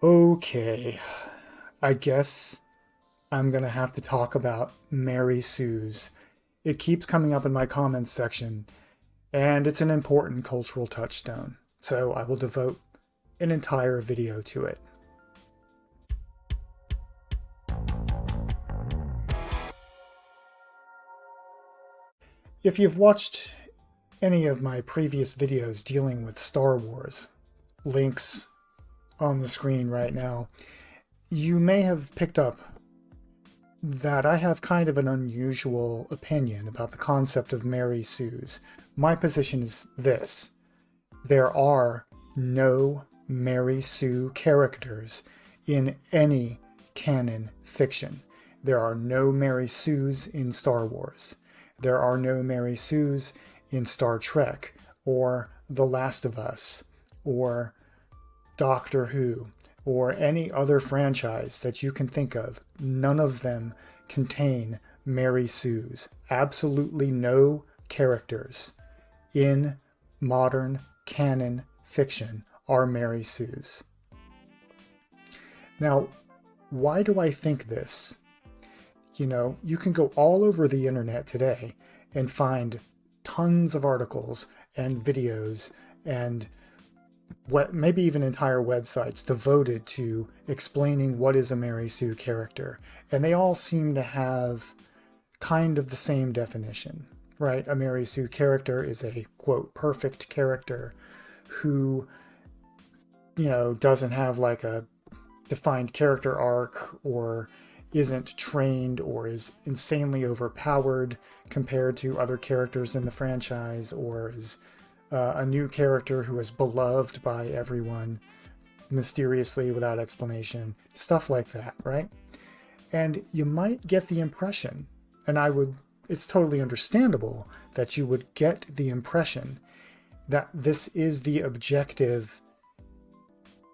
Okay, I guess I'm gonna have to talk about Mary Sue's. It keeps coming up in my comments section, and it's an important cultural touchstone, so I will devote an entire video to it. If you've watched any of my previous videos dealing with Star Wars, links on the screen right now, you may have picked up that I have kind of an unusual opinion about the concept of Mary Sue's. My position is this: there are no Mary Sue characters in any canon fiction. There are no Mary Sues in Star Wars. There are no Mary Sues in Star Trek or The Last of Us or Doctor Who or any other franchise that you can think of. None of them contain Mary Sues. Absolutely no characters in modern canon fiction are Mary Sues. Now, why do I think this? You can go all over the internet today and find tons of articles and videos and maybe even entire websites devoted to explaining what is a Mary Sue character. And they all seem to have kind of the same definition, right? A Mary Sue character is a, quote, perfect character who, doesn't have like a defined character arc or isn't trained or is insanely overpowered compared to other characters in the franchise, or is a new character who is beloved by everyone mysteriously without explanation, stuff like that, right? And you might get the impression, and it's totally understandable that you would get the impression that this is the objective,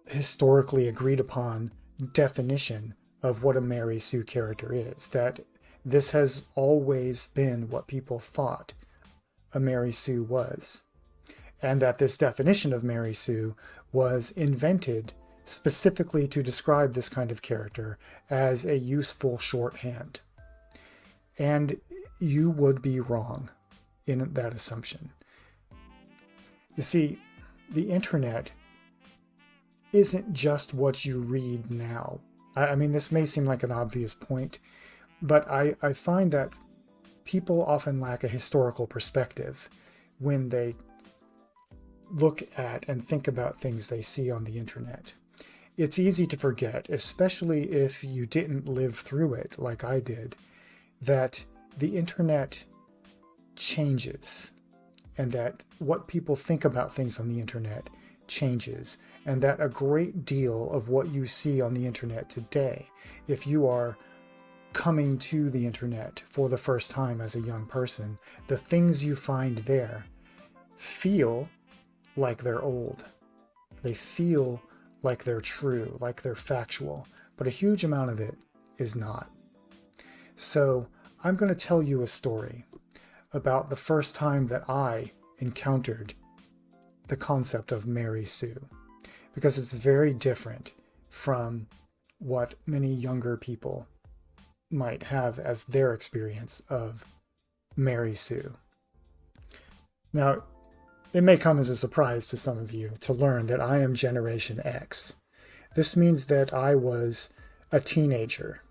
historically agreed upon definition of what a Mary Sue character is, that this has always been what people thought a Mary Sue was, and that this definition of Mary Sue was invented specifically to describe this kind of character as a useful shorthand. And you would be wrong in that assumption. You see, the internet isn't just what you read now. I mean, this may seem like an obvious point, but I find that people often lack a historical perspective when they look at and think about things they see on the internet. It's easy to forget, especially if you didn't live through it like I did, that the internet changes, and that what people think about things on the internet changes, and that a great deal of what you see on the internet today, if you are coming to the internet for the first time as a young person, the things you find there feel like they're old. They feel like they're true, like they're factual, but a huge amount of it is not. So I'm going to tell you a story about the first time that I encountered the concept of Mary Sue, because it's very different from what many younger people might have as their experience of Mary Sue. Now, it may come as a surprise to some of you to learn that I am Generation X. This means that I was a teenager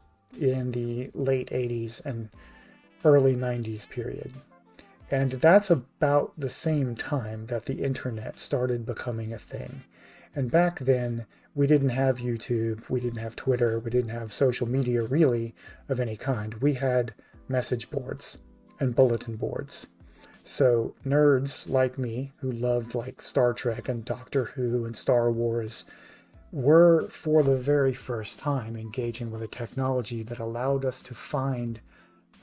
in the late 80s and early 90s period. And that's about the same time that the internet started becoming a thing. And back then, we didn't have YouTube, we didn't have Twitter, we didn't have social media really of any kind. We had message boards and bulletin boards. So nerds like me, who loved like Star Trek and Doctor Who and Star Wars, were for the very first time engaging with a technology that allowed us to find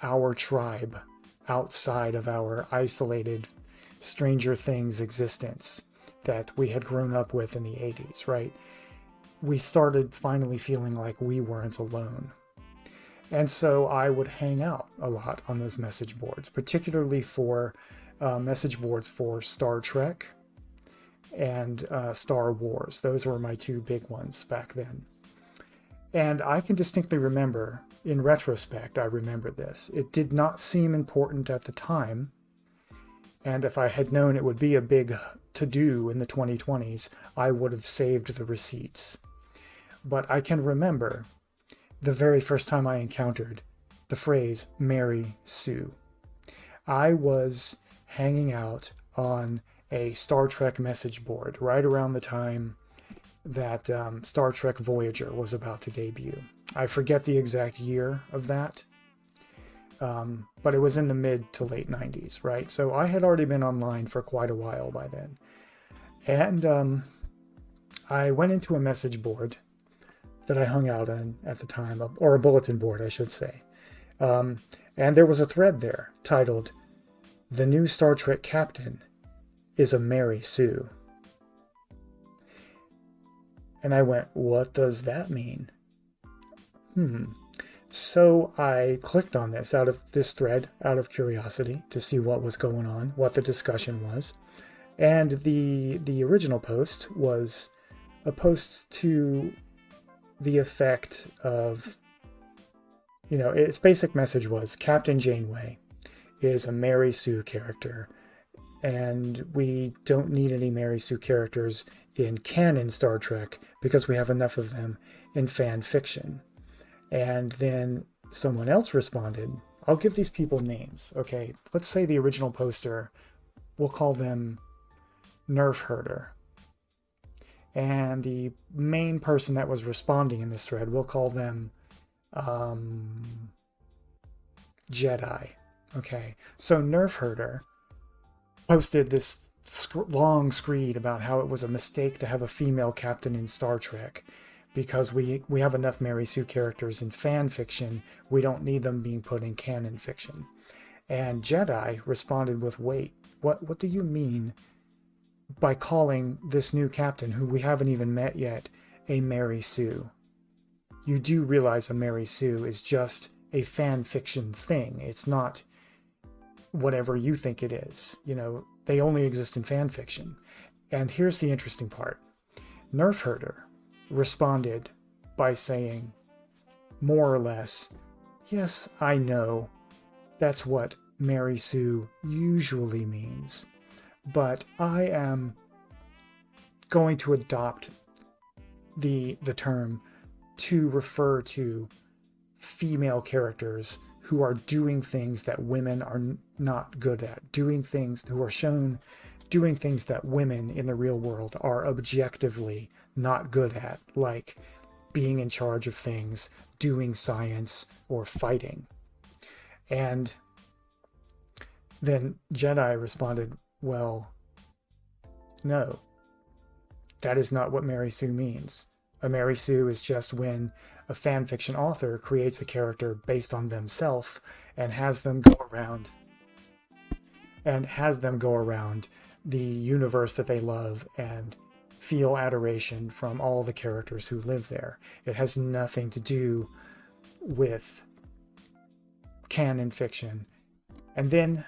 our tribe outside of our isolated Stranger Things existence that we had grown up with in the 80s, right? We started finally feeling like we weren't alone. And so I would hang out a lot on those message boards, particularly for message boards for Star Trek and Star Wars. Those were my two big ones back then. And I can distinctly remember, in retrospect, I remember this. It did not seem important at the time. And if I had known it would be a big to-do in the 2020s, I would have saved the receipts. But I can remember the very first time I encountered the phrase Mary Sue. I was hanging out on a Star Trek message board right around the time that Star Trek Voyager was about to debut. I forget the exact year of that, but it was in the mid to late 90s, right? So I had already been online for quite a while by then. And I went into a message board that I hung out on at the time, or a bulletin board, I should say. And there was a thread there titled, "The new Star Trek captain is a Mary Sue." And I went, what does that mean? So I clicked on this thread out of curiosity to see what was going on, what the discussion was. And the original post was a post to the effect of, its basic message was Captain Janeway is a Mary Sue character, and we don't need any Mary Sue characters in canon Star Trek because we have enough of them in fan fiction. And then someone else responded, I'll give these people names, okay? Let's say the original poster, we'll call them Nerf Herder. And the main person that was responding in this thread, we'll call them Jedi. Okay, so Nerf Herder posted this long screed about how it was a mistake to have a female captain in Star Trek because we have enough Mary Sue characters in fan fiction. We don't need them being put in canon fiction. And Jedi responded with, wait, what do you mean by calling this new captain, who we haven't even met yet, a Mary Sue? You do realize a Mary Sue is just a fan fiction thing. It's not whatever you think it is. They only exist in fan fiction. And here's the interesting part. Nerf Herder responded by saying, more or less, yes, I know that's what Mary Sue usually means, but I am going to adopt the term to refer to female characters who are doing things that women are not good at, doing things that women in the real world are objectively not good at, like being in charge of things, doing science, or fighting. And then Jedi responded, well, no, that is not what Mary Sue means. A Mary Sue is just when a fan fiction author creates a character based on themselves and has them go around the universe that they love and feel adoration from all the characters who live there. It has nothing to do with canon fiction. And then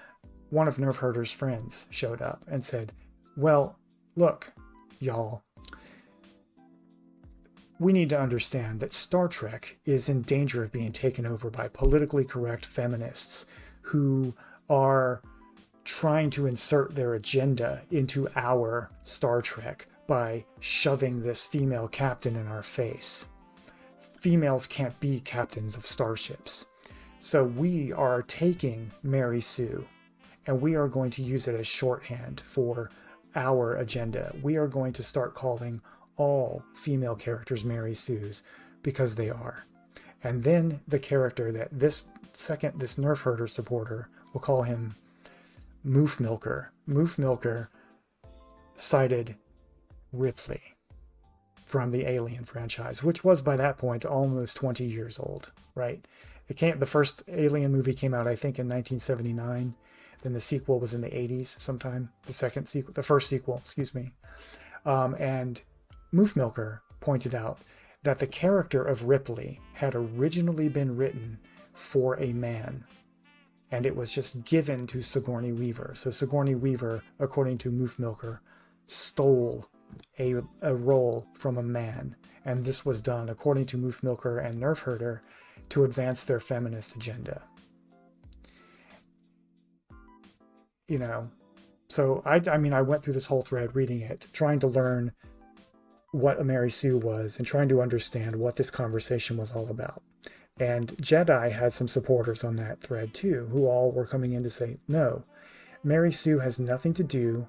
one of Nerf Herder's friends showed up and said, well, look, y'all, we need to understand that Star Trek is in danger of being taken over by politically correct feminists who are trying to insert their agenda into our Star Trek by shoving this female captain in our face. Females can't be captains of starships. So we are taking Mary Sue and we are going to use it as shorthand for our agenda. We are going to start calling all female characters Mary Sues because they are. And then the character that this Nerf Herder supporter, will call him Moof Milker. Moof Milker cited Ripley from the Alien franchise, which was by that point almost 20 years old, right? The first Alien movie came out, I think, in 1979. Then the sequel was in the 80s sometime. The first sequel, and Moof Milker pointed out that the character of Ripley had originally been written for a man, and it was just given to Sigourney Weaver. So Sigourney Weaver, according to Moof Milker, stole a role from a man. And this was done, according to Moof Milker and Nerf Herder, to advance their feminist agenda. You know, so I mean, I went through this whole thread reading it, trying to learn what a Mary Sue was and trying to understand what this conversation was all about. And Jedi had some supporters on that thread too, who all were coming in to say, no, Mary Sue has nothing to do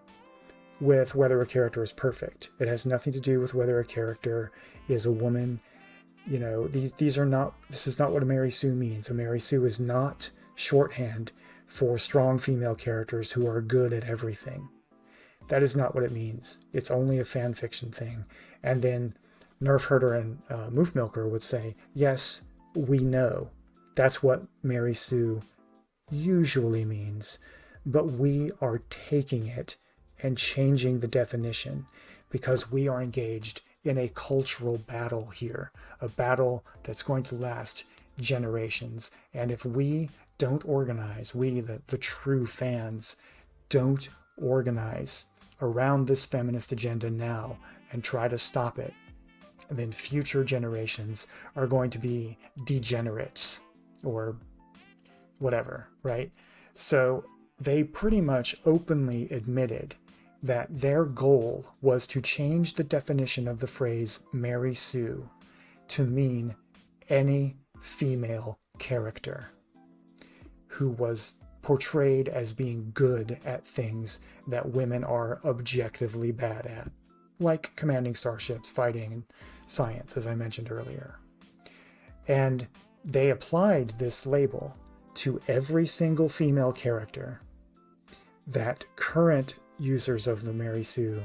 with whether a character is perfect. It has nothing to do with whether a character is a woman. You know, this is not what a Mary Sue means. A Mary Sue is not shorthand for strong female characters who are good at everything. That is not what it means. It's only a fan fiction thing. And then Nerf Herder and Moof Milker would say, yes, we know that's what Mary Sue usually means, but we are taking it and changing the definition because we are engaged in a cultural battle here, a battle that's going to last generations. And if we don't organize, we, the true fans, don't organize around this feminist agenda now and try to stop it, then future generations are going to be degenerates or whatever, right? So they pretty much openly admitted that their goal was to change the definition of the phrase Mary Sue to mean any female character who was portrayed as being good at things that women are objectively bad at, like commanding starships, fighting, and science, as I mentioned earlier. And they applied this label to every single female character that current users of the Mary Sue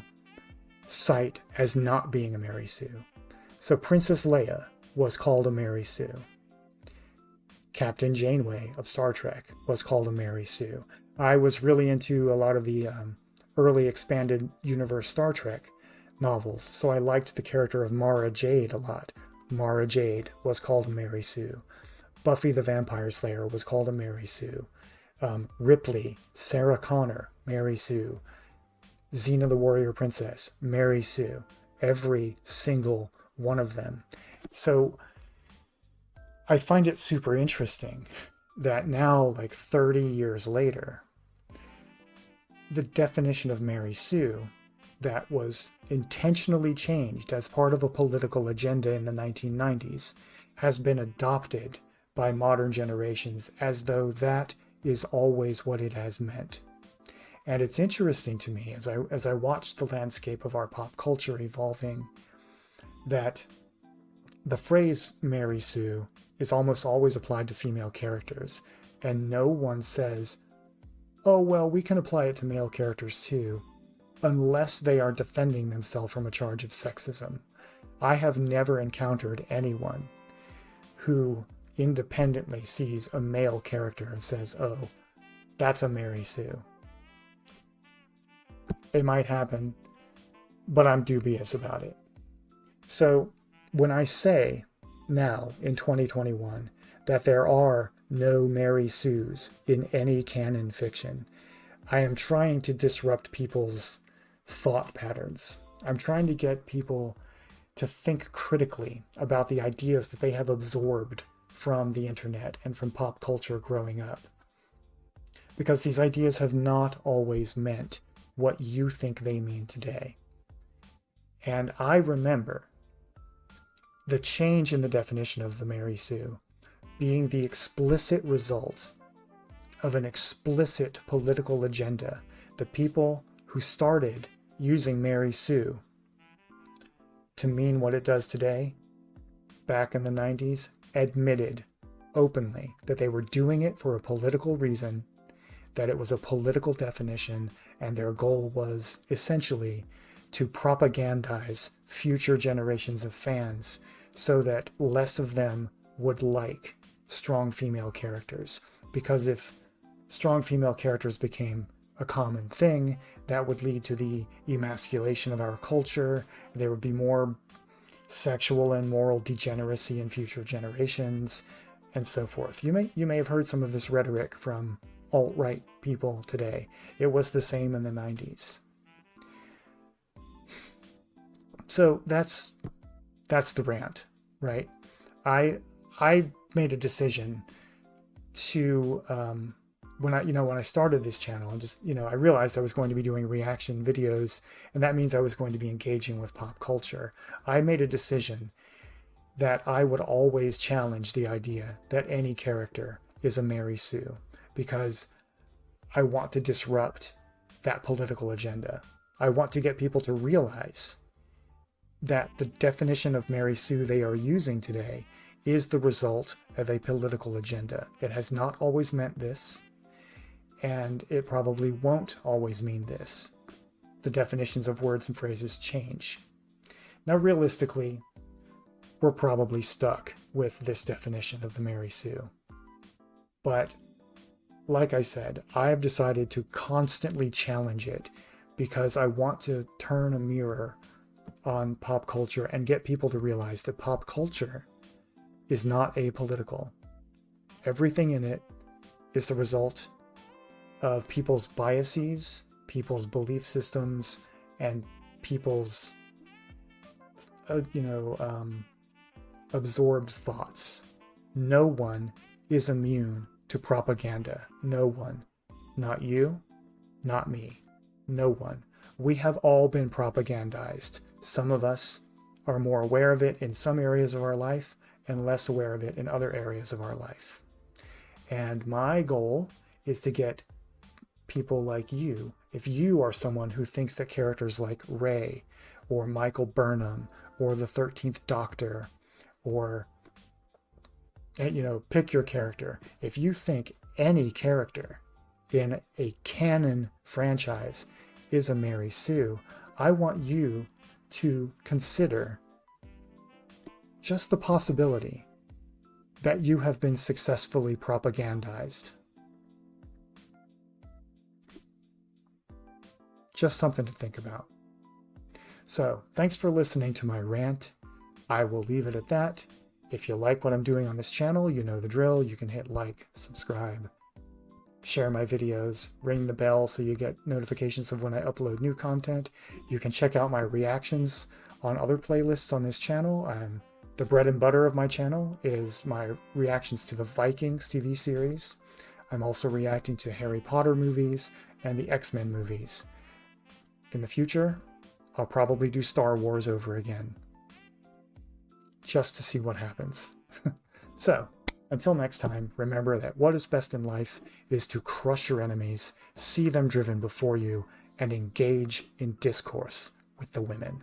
cite as not being a Mary Sue. So Princess Leia was called a Mary Sue. Captain Janeway of Star Trek was called a Mary Sue. I was really into a lot of the early expanded universe Star Trek novels, so I liked the character of Mara Jade a lot. Mara Jade was called a Mary Sue. Buffy the Vampire Slayer was called a Mary Sue. Ripley, Sarah Connor, Mary Sue. Xena the Warrior Princess, Mary Sue. Every single one of them. So I find it super interesting that now, like 30 years later, the definition of Mary Sue that was intentionally changed as part of a political agenda in the 1990s has been adopted by modern generations as though that is always what it has meant. And it's interesting to me as I watch the landscape of our pop culture evolving that the phrase Mary Sue is almost always applied to female characters, and no one says, oh, well, we can apply it to male characters too, unless they are defending themselves from a charge of sexism. I have never encountered anyone who independently sees a male character and says, oh, that's a Mary Sue. It might happen, but I'm dubious about it. So when I say now in 2021 that there are no Mary Sues in any canon fiction, I am trying to disrupt people's thought patterns. I'm trying to get people to think critically about the ideas that they have absorbed from the internet and from pop culture growing up. Because these ideas have not always meant what you think they mean today. And I remember the change in the definition of the Mary Sue being the explicit result of an explicit political agenda. The people who started using Mary Sue to mean what it does today, back in the 90s, admitted openly that they were doing it for a political reason, that it was a political definition, and their goal was essentially to propagandize future generations of fans so that less of them would like strong female characters. Because if strong female characters became a common thing, that would lead to the emasculation of our culture. There would be more sexual and moral degeneracy in future generations, and so forth. You may have heard some of this rhetoric from alt-right people today. It was the same in the 90s. so that's the rant, right? I made a decision to when I started this channel, and just I realized I was going to be doing reaction videos, and that means I was going to be engaging with pop culture. I made a decision that I would always challenge the idea that any character is a Mary Sue, because I want to disrupt that political agenda. I want to get people to realize that the definition of Mary Sue they are using today is the result of a political agenda. It has not always meant this, and it probably won't always mean this. The definitions of words and phrases change. Now, realistically, we're probably stuck with this definition of the Mary Sue. But like I said, I have decided to constantly challenge it because I want to turn a mirror on pop culture and get people to realize that pop culture is not apolitical. Everything in it is the result of people's biases, people's belief systems, and people's absorbed thoughts. No one is immune to propaganda. No one. Not you, not me. No one. We have all been propagandized. Some of us are more aware of it in some areas of our life and less aware of it in other areas of our life. And my goal is to get people like you, if you are someone who thinks that characters like Rey or Michael Burnham or the 13th Doctor, or pick your character. If you think any character in a canon franchise is a Mary Sue, I want you to consider just the possibility that you have been successfully propagandized. Just something to think about. So, thanks for listening to my rant. I will leave it at that. If you like what I'm doing on this channel, you know the drill. You can hit like, subscribe, share my videos, ring the bell so you get notifications of when I upload new content. You can check out my reactions on other playlists on this channel. The bread and butter of my channel is my reactions to the Vikings TV series. I'm also reacting to Harry Potter movies and the X-Men movies. In the future, I'll probably do Star Wars over again, just to see what happens. So, until next time, remember that what is best in life is to crush your enemies, see them driven before you, and engage in discourse with the women.